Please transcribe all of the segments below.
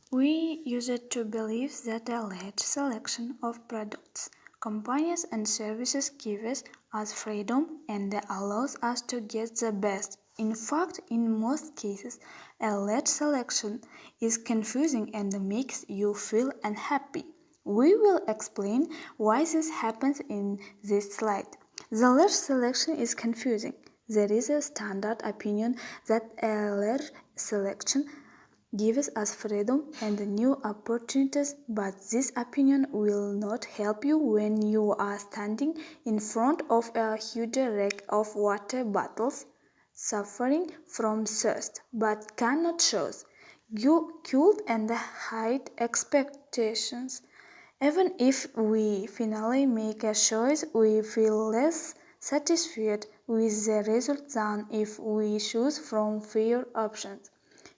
We used to believe that a large selection of products, companies and services gives us freedom and allows us to get the best. In fact, in most cases, a large selection is confusing and makes you feel unhappy. We will explain why this happens in this slide. The large selection is confusing. There is a standard opinion that a large selection gives us freedom and new opportunities, but this opinion will not help you when you are standing in front of a huge rack of water bottles, suffering from thirst, but cannot choose. You cold and high expectations. Even if we finally make a choice, we feel less satisfied with the result than if we choose from fewer options.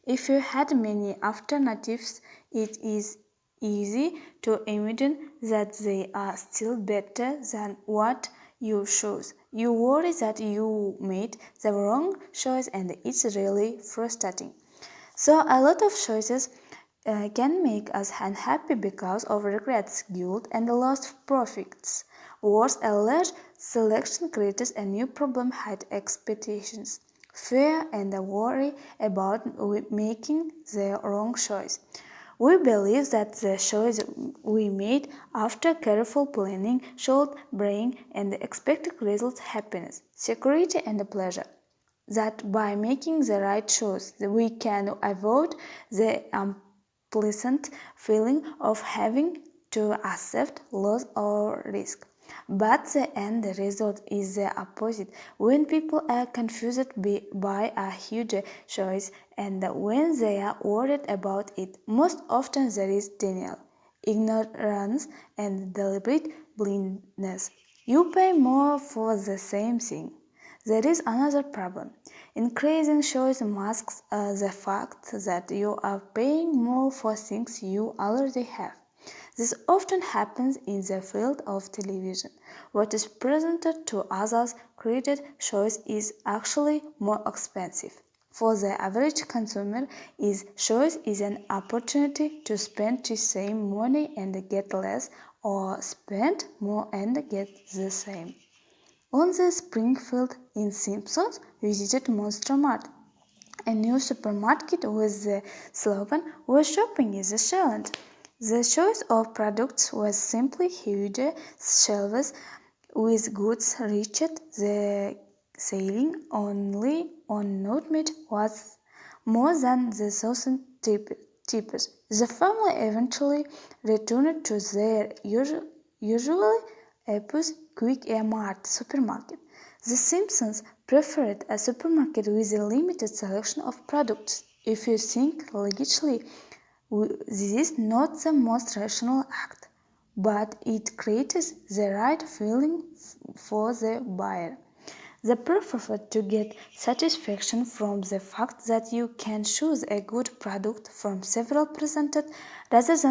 If you had many alternatives, it is easy to imagine that they are still better than what you chose. You worry that you made the wrong choice and it's really frustrating. So a lot of choices can make us unhappy because of regrets, guilt, and lost profits. Worse, a large selection creates a new problem: high expectations, fear, and a worry about making the wrong choice. We believe that the choice we made after careful planning should bring and expected results: happiness, security, and pleasure. That by making the right choice, we can avoid the unpleasant feeling of having to accept loss or risk. But the end result is the opposite. When people are confused by a huge choice and when they are worried about it, most often there is denial, ignorance, and deliberate blindness. You pay more for the same thing. There is another problem. Increasing choice masks the fact that you are paying more for things you already have. This often happens in the field of television. What is presented to others created choice is actually more expensive. For the average consumer, choice is an opportunity to spend the same money and get less, or spend more and get the same. On the Springfield in Simpsons visited Monster Mart, a new supermarket with the slogan "Where shopping is a challenge." The choice of products was simply huge shelves with goods reached the ceiling only on nutmeg was more than the thousand tippers. The family eventually returned to their usually Apple's Quick Mart supermarket. The Simpsons preferred a supermarket with a limited selection of products. If you think logically, this is not the most rational act, but it creates the right feeling for the buyer. They prefer to get satisfaction from the fact that you can choose a good product from several presented rather than